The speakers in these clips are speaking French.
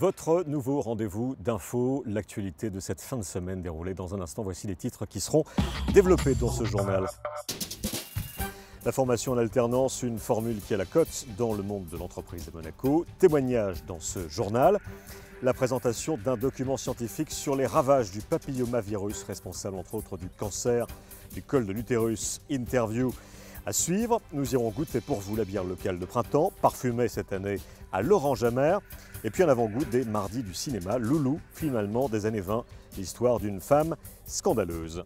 Votre nouveau rendez-vous d'infos, l'actualité de cette fin de semaine déroulée dans un instant. Voici les titres qui seront développés dans ce journal. La formation en alternance, une formule qui a la cote dans le monde de l'entreprise de Monaco. Témoignage dans ce journal. La présentation d'un document scientifique sur les ravages du papillomavirus, responsable entre autres du cancer du col de l'utérus. Interview à suivre. Nous irons goûter pour vous la bière locale de printemps, parfumée cette année à l'orange amer. Et puis un avant-goût des mardis du cinéma, Loulou, film allemand des années 20, l'histoire d'une femme scandaleuse.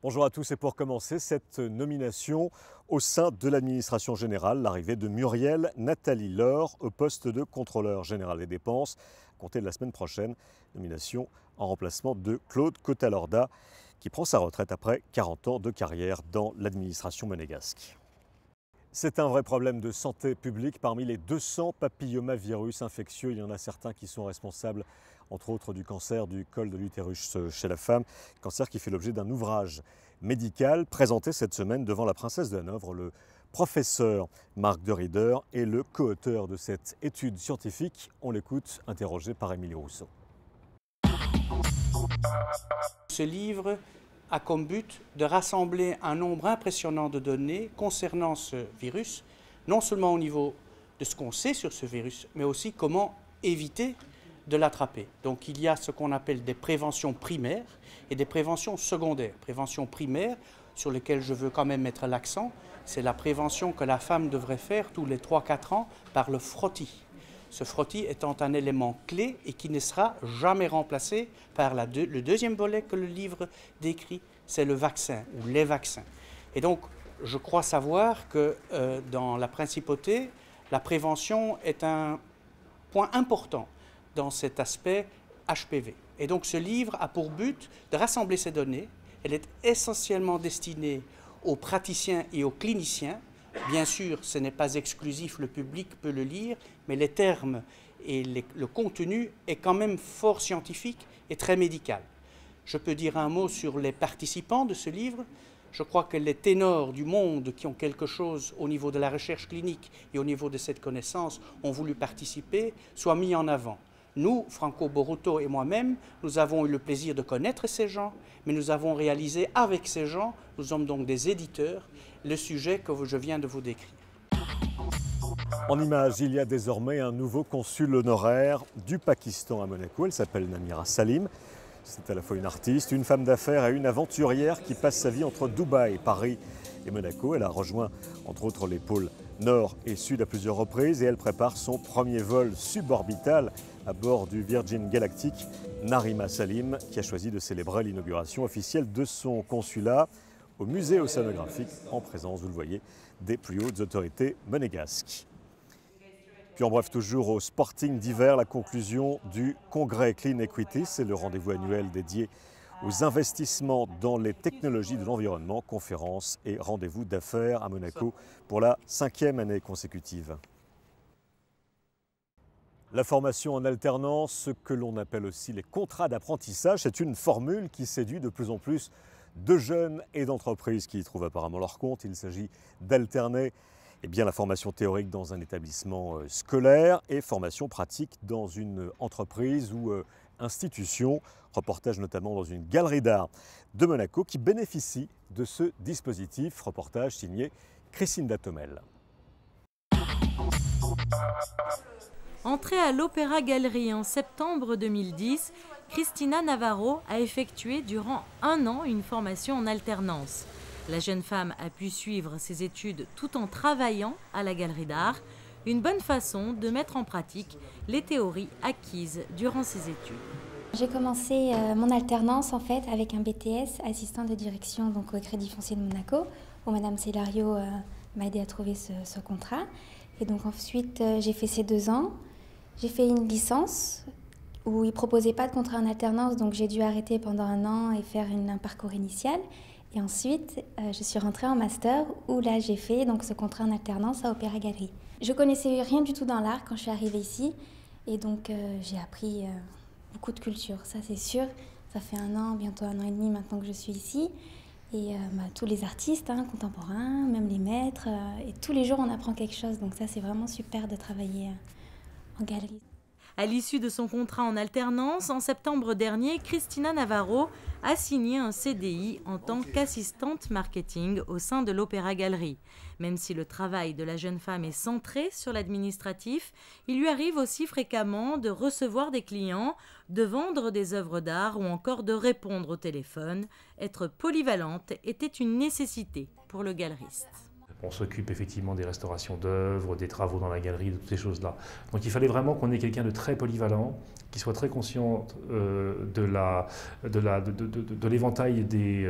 Bonjour à tous, et pour commencer, cette nomination au sein de l'administration générale, l'arrivée de Muriel Nathalie Laure au poste de contrôleur général des dépenses, à compter de la semaine prochaine, nomination en remplacement de Claude Cotalorda, qui prend sa retraite après 40 ans de carrière dans l'administration monégasque. C'est un vrai problème de santé publique. Parmi les 200 papillomavirus infectieux, il y en a certains qui sont responsables, entre autres, du cancer du col de l'utérus chez la femme, cancer qui fait l'objet d'un ouvrage médical présenté cette semaine devant la princesse de Hanovre. Le professeur Marc de Rieder est le co-auteur de cette étude scientifique. On l'écoute, interrogé par Émilie Rousseau. Ce livre a comme but de rassembler un nombre impressionnant de données concernant ce virus, non seulement au niveau de ce qu'on sait sur ce virus, mais aussi comment éviter de l'attraper. Donc il y a ce qu'on appelle des préventions primaires et des préventions secondaires. Prévention primaire, sur lesquelles je veux quand même mettre l'accent, c'est la prévention que la femme devrait faire tous les 3-4 ans par le frottis. Ce frottis étant un élément clé et qui ne sera jamais remplacé par le deuxième volet que le livre décrit, c'est le vaccin ou les vaccins. Et donc, je crois savoir que dans la principauté, la prévention est un point important dans cet aspect HPV. Et donc, ce livre a pour but de rassembler ces données. Elle est essentiellement destinée aux praticiens et aux cliniciens. Bien sûr, ce n'est pas exclusif, le public peut le lire, mais les termes et le contenu est quand même fort scientifique et très médical. Je peux dire un mot sur les participants de ce livre. Je crois que les ténors du monde qui ont quelque chose au niveau de la recherche clinique et au niveau de cette connaissance ont voulu participer, soient mis en avant. Nous, Franco Boruto et moi-même, nous avons eu le plaisir de connaître ces gens, mais nous avons réalisé avec ces gens, nous sommes donc des éditeurs, le sujet que je viens de vous décrire. En images, il y a désormais un nouveau consul honoraire du Pakistan à Monaco. Elle s'appelle Namira Salim. C'est à la fois une artiste, une femme d'affaires et une aventurière qui passe sa vie entre Dubaï, Paris et Monaco. Elle a rejoint entre autres les pôles nord et sud à plusieurs reprises et elle prépare son premier vol suborbital à bord du Virgin Galactic. Narima Salim qui a choisi de célébrer l'inauguration officielle de son consulat au musée océanographique en présence, vous le voyez, des plus hautes autorités monégasques. Puis en bref, toujours au Sporting d'hiver, la conclusion du congrès Clean Equity, c'est le rendez-vous annuel dédié aux investissements dans les technologies de l'environnement, conférences et rendez-vous d'affaires à Monaco pour la 5e année consécutive. La formation en alternance, ce que l'on appelle aussi les contrats d'apprentissage, c'est une formule qui séduit de plus en plus de jeunes et d'entreprises qui y trouvent apparemment leur compte. Il s'agit d'alterner la formation théorique dans un établissement scolaire et formation pratique dans une entreprise ou institution. Reportage notamment dans une galerie d'art de Monaco qui bénéficie de ce dispositif. Reportage signé Christine Datomel. Entrée à l'Opéra Galerie en septembre 2010, Cristina Navarro a effectué durant 1 an une formation en alternance. La jeune femme a pu suivre ses études tout en travaillant à la galerie d'art, une bonne façon de mettre en pratique les théories acquises durant ses études. J'ai commencé mon alternance en fait avec un BTS, assistant de direction donc au Crédit Foncier de Monaco, où Madame Célario m'a aidé à trouver ce contrat. Et donc ensuite j'ai fait ces 2 ans. J'ai fait une licence où ils ne proposaient pas de contrat en alternance, donc j'ai dû arrêter pendant 1 an et faire un parcours initial. Et ensuite, je suis rentrée en master où là j'ai fait donc, ce contrat en alternance à Opéra Galerie. Je connaissais rien du tout dans l'art quand je suis arrivée ici et donc j'ai appris beaucoup de culture, ça c'est sûr. Ça fait 1 an, bientôt 1 an et demi maintenant que je suis ici. et tous les artistes contemporains, même les maîtres. Et tous les jours, on apprend quelque chose. Donc ça, c'est vraiment super de travailler en galerie. À l'issue de son contrat en alternance, en septembre dernier, Cristina Navarro a signé un CDI en tant qu'assistante marketing au sein de l'Opéra Galerie. Même si le travail de la jeune femme est centré sur l'administratif, il lui arrive aussi fréquemment de recevoir des clients, de vendre des œuvres d'art ou encore de répondre au téléphone. Être polyvalente était une nécessité pour le galeriste. On s'occupe effectivement des restaurations d'œuvres, des travaux dans la galerie, de toutes ces choses-là. Donc il fallait vraiment qu'on ait quelqu'un de très polyvalent, qui soit très conscient de l'éventail des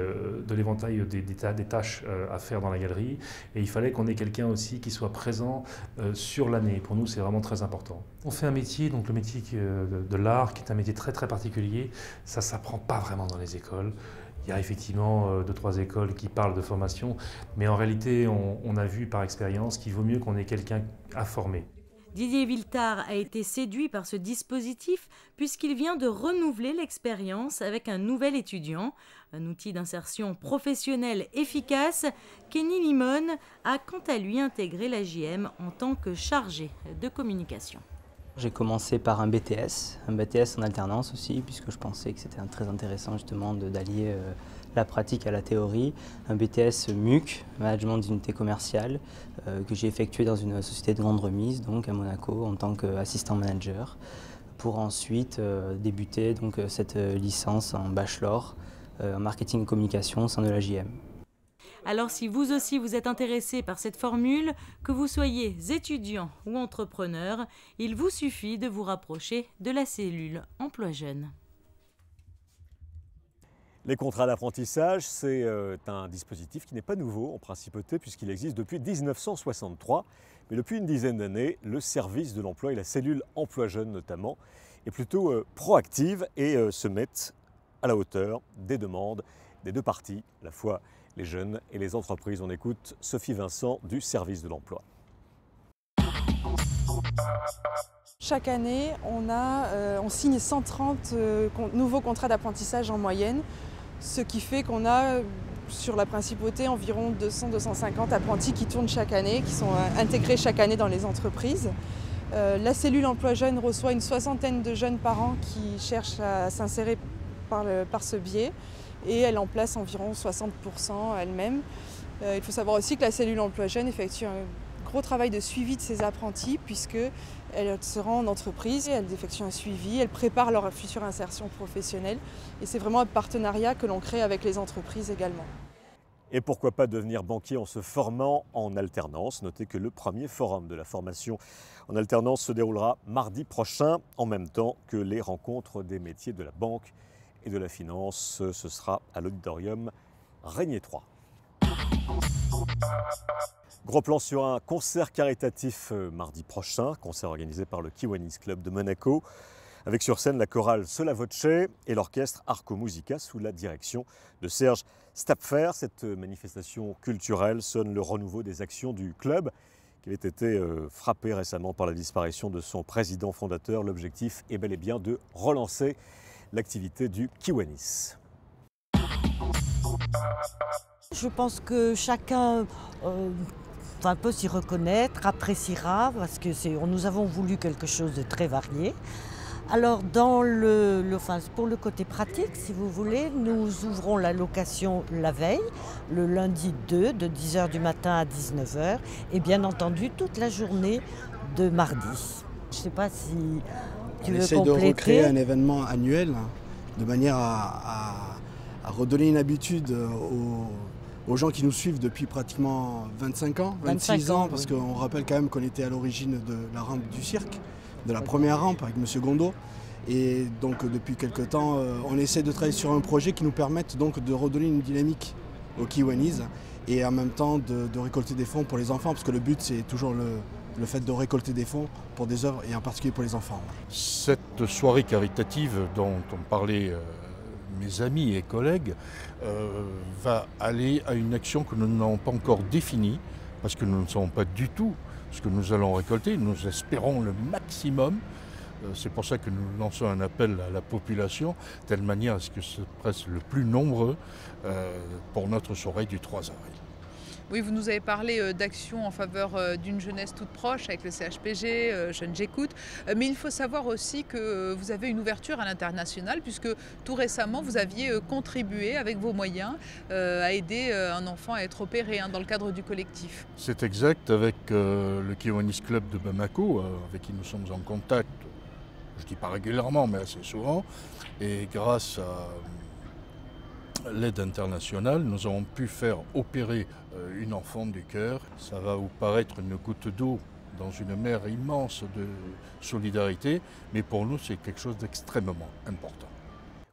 tâches à faire dans la galerie. Et il fallait qu'on ait quelqu'un aussi qui soit présent sur l'année. Pour nous, c'est vraiment très important. On fait un métier, donc le métier de l'art, qui est un métier très très particulier. Ça ne s'apprend pas vraiment dans les écoles. Il y a effectivement 2-3 écoles qui parlent de formation, mais en réalité, on a vu par expérience qu'il vaut mieux qu'on ait quelqu'un à former. Didier Viltard a été séduit par ce dispositif puisqu'il vient de renouveler l'expérience avec un nouvel étudiant. Un outil d'insertion professionnelle efficace, Kenny Limon a quant à lui intégré la JM en tant que chargé de communication. J'ai commencé par un BTS en alternance aussi, puisque je pensais que c'était très intéressant justement d'allier la pratique à la théorie. Un BTS MUC, Management d'unité commerciale, que j'ai effectué dans une société de grande remise, donc à Monaco, en tant qu'assistant manager, pour ensuite débuter donc, cette licence en bachelor en marketing et communication au sein de la JM. Alors si vous aussi vous êtes intéressé par cette formule, que vous soyez étudiant ou entrepreneur, il vous suffit de vous rapprocher de la cellule Emploi Jeune. Les contrats d'apprentissage, c'est un dispositif qui n'est pas nouveau en principauté puisqu'il existe depuis 1963. Mais depuis une dizaine d'années, le service de l'emploi et la cellule Emploi Jeune notamment est plutôt proactive et se mettent à la hauteur des demandes des deux parties, à la fois les jeunes et les entreprises. On écoute Sophie Vincent du service de l'emploi. Chaque année, on signe 130 nouveaux contrats d'apprentissage en moyenne, ce qui fait qu'on a sur la principauté environ 200-250 apprentis qui tournent chaque année, qui sont intégrés chaque année dans les entreprises. La cellule Emploi Jeune reçoit une 60aine de jeunes par an qui cherchent à s'insérer par ce biais. Et elle en place environ 60% elle-même. Il faut savoir aussi que la cellule Emploi Jeune effectue un gros travail de suivi de ses apprentis puisqu'elle se rend en entreprise, elle effectue un suivi, elle prépare leur future insertion professionnelle. Et c'est vraiment un partenariat que l'on crée avec les entreprises également. Et pourquoi pas devenir banquier en se formant en alternance? Notez que le premier forum de la formation en alternance se déroulera mardi prochain, en même temps que les rencontres des métiers de la banque et de la finance. Ce sera à l'auditorium Régnier 3. Gros plan sur un concert caritatif mardi prochain, concert organisé par le Kiwanis Club de Monaco, avec sur scène la chorale Sola Voce et l'orchestre Arco Musica sous la direction de Serge Stapfer. Cette manifestation culturelle sonne le renouveau des actions du club qui avait été frappé récemment par la disparition de son président fondateur. L'objectif est bel et bien de relancer l'activité du Kiwanis. Je pense que chacun peut s'y reconnaître, appréciera, parce que nous avons voulu quelque chose de très varié. Alors pour le côté pratique, si vous voulez, nous ouvrons la location la veille, le lundi 2, de 10h du matin à 19h, et bien entendu toute la journée de mardi. Je ne sais pas si tu veux compléter. On essaie de recréer un événement annuel de manière à redonner une habitude aux gens qui nous suivent depuis pratiquement 25 ans, 26 ans, parce qu'on rappelle quand même qu'on était à l'origine de la rampe du cirque, de la première rampe avec M. Gondo. Et donc depuis quelque temps, on essaie de travailler sur un projet qui nous permette donc de redonner une dynamique aux Kiwanis et en même temps de récolter des fonds pour les enfants, parce que le but c'est toujours le fait de récolter des fonds pour des œuvres et en particulier pour les enfants. Cette soirée caritative dont ont parlé mes amis et collègues va aller à une action que nous n'avons pas encore définie, parce que nous ne savons pas du tout ce que nous allons récolter. Nous espérons le maximum. C'est pour ça que nous lançons un appel à la population, de telle manière à ce que ce presse le plus nombreux pour notre soirée du 3 avril. Oui, vous nous avez parlé d'actions en faveur d'une jeunesse toute proche avec le CHPG, Jeunes J'écoute. Mais il faut savoir aussi que vous avez une ouverture à l'international puisque tout récemment, vous aviez contribué avec vos moyens à aider un enfant à être opéré dans le cadre du collectif. C'est exact, avec le Kiwanis Club de Bamako, avec qui nous sommes en contact, je ne dis pas régulièrement, mais assez souvent. Et grâce à l'aide internationale, nous avons pu faire opérer une enfant du cœur. Ça va vous paraître une goutte d'eau dans une mer immense de solidarité, mais pour nous, c'est quelque chose d'extrêmement important.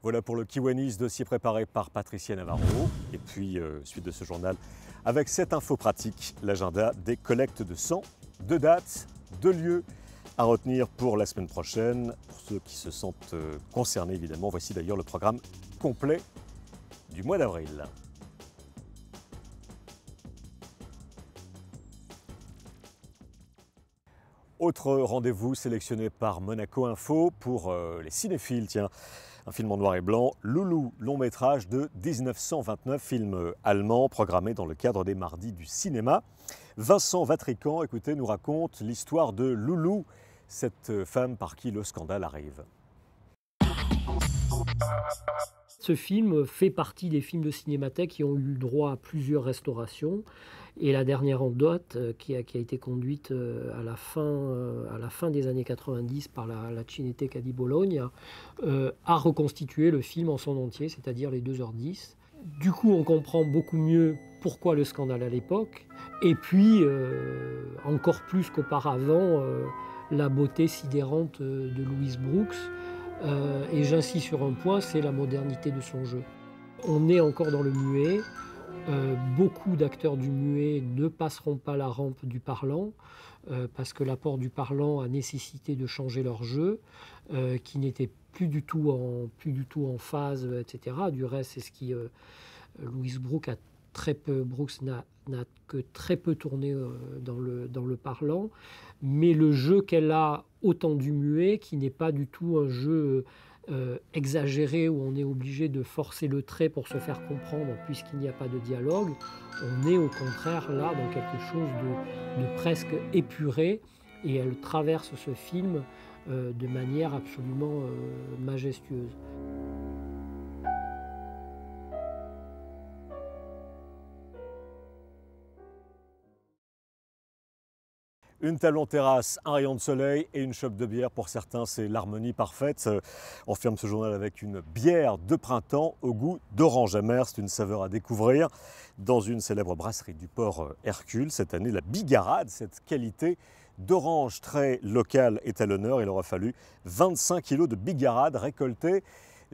Voilà pour le Kiwanis, dossier préparé par Patricia Navarro. Et puis, suite de ce journal, avec cette info pratique, l'agenda des collectes de sang, 2 dates, 2 lieux à retenir pour la semaine prochaine. Pour ceux qui se sentent concernés, évidemment, voici d'ailleurs le programme complet du mois d'avril. Autre rendez-vous sélectionné par Monaco Info pour les cinéphiles, tiens, un film en noir et blanc, Loulou, long métrage de 1929, film allemand programmé dans le cadre des Mardis du cinéma. Vincent Vatrican, écoutez, nous raconte l'histoire de Loulou, cette femme par qui le scandale arrive. Ce film fait partie des films de Cinémathèque qui ont eu droit à plusieurs restaurations. Et la dernière en date, qui a été conduite à la fin des années 90 par la Cineteca di Bologna, a reconstitué le film en son entier, c'est-à-dire les 2h10. Du coup, on comprend beaucoup mieux pourquoi le scandale à l'époque, et puis, encore plus qu'auparavant, la beauté sidérante de Louise Brooks. Et j'insiste sur un point, c'est la modernité de son jeu. On est encore dans le muet. Beaucoup d'acteurs du muet ne passeront pas la rampe du parlant parce que l'apport du parlant a nécessité de changer leur jeu, qui n'était plus du tout en phase, etc. Du reste, c'est ce qui Louise Brooks n'a que très peu tourné dans le parlant, mais le jeu qu'elle a autant du muet, qui n'est pas du tout un jeu exagéré où on est obligé de forcer le trait pour se faire comprendre puisqu'il n'y a pas de dialogue, on est au contraire là dans quelque chose de presque épuré, et elle traverse ce film de manière absolument majestueuse. Une table en terrasse, un rayon de soleil et une chope de bière. Pour certains, c'est l'harmonie parfaite. On ferme ce journal avec une bière de printemps au goût d'orange amer. C'est une saveur à découvrir dans une célèbre brasserie du port Hercule. Cette année, la Bigarade, cette qualité d'orange très locale, est à l'honneur. Il aura fallu 25 kg de Bigarade récoltés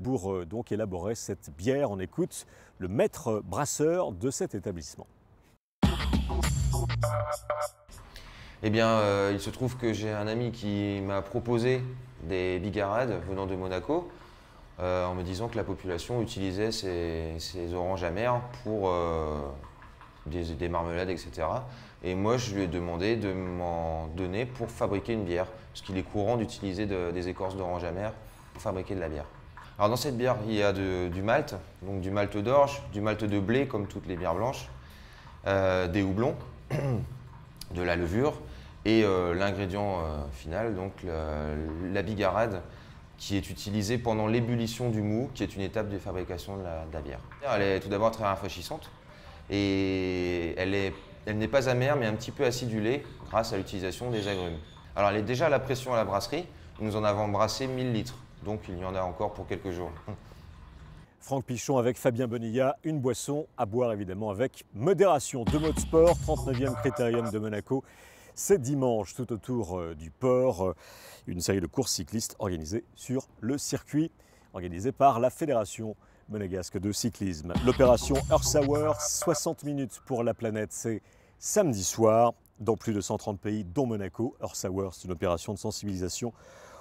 pour donc élaborer cette bière. On écoute le maître brasseur de cet établissement. Eh bien, il se trouve que j'ai un ami qui m'a proposé des Bigarades venant de Monaco, en me disant que la population utilisait ces oranges amères pour des marmelades, etc. Et moi, je lui ai demandé de m'en donner pour fabriquer une bière, parce qu'il est courant d'utiliser des écorces d'orange amère pour fabriquer de la bière. Alors dans cette bière, il y a du malt, donc du malt d'orge, du malt de blé comme toutes les bières blanches, des houblons, de la levure et l'ingrédient final, donc la Bigarade, qui est utilisée pendant l'ébullition du mou, qui est une étape de fabrication de la bière. Elle est tout d'abord très rafraîchissante et elle n'est pas amère mais un petit peu acidulée grâce à l'utilisation des agrumes. Alors elle est déjà à la pression à la brasserie, nous en avons brassé 1000 litres, donc il y en a encore pour quelques jours. Franck Pichon avec Fabien Bonilla, une boisson à boire évidemment avec modération. 2 mots de sport, 39e critérium de Monaco. C'est dimanche tout autour du port, une série de courses cyclistes organisées sur le circuit, organisée par la Fédération monégasque de cyclisme. L'opération Earth Hour, 60 minutes pour la planète, c'est samedi soir dans plus de 130 pays dont Monaco. Earth Hour, c'est une opération de sensibilisation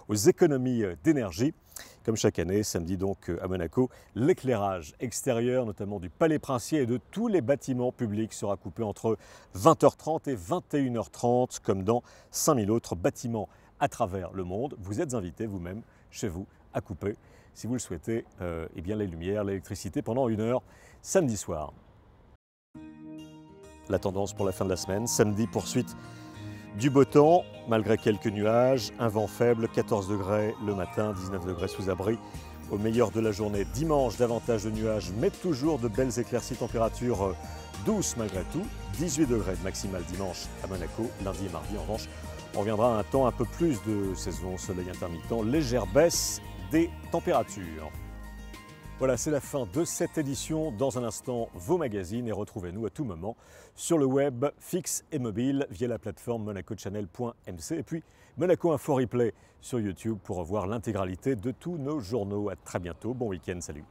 aux économies d'énergie. Comme chaque année, samedi donc à Monaco, l'éclairage extérieur, notamment du Palais Princier et de tous les bâtiments publics, sera coupé entre 20h30 et 21h30, comme dans 5000 autres bâtiments à travers le monde. Vous êtes invité vous-même, chez vous, à couper, si vous le souhaitez, eh bien, les lumières, l'électricité pendant 1 heure, samedi soir. La tendance pour la fin de la semaine, samedi, poursuite du beau temps, malgré quelques nuages, un vent faible, 14 degrés le matin, 19 degrés sous abri. Au meilleur de la journée, dimanche, davantage de nuages, mais toujours de belles éclaircies, température douce malgré tout, 18 degrés de maximal dimanche à Monaco, lundi et mardi en revanche. On reviendra à un temps un peu plus de saison, soleil intermittent, légère baisse des températures. Voilà, c'est la fin de cette édition. Dans un instant, vos magazines et retrouvez-nous à tout moment sur le web fixe et mobile via la plateforme monacochannel.mc et puis Monaco Info Replay sur YouTube pour revoir l'intégralité de tous nos journaux. À très bientôt, bon week-end, salut.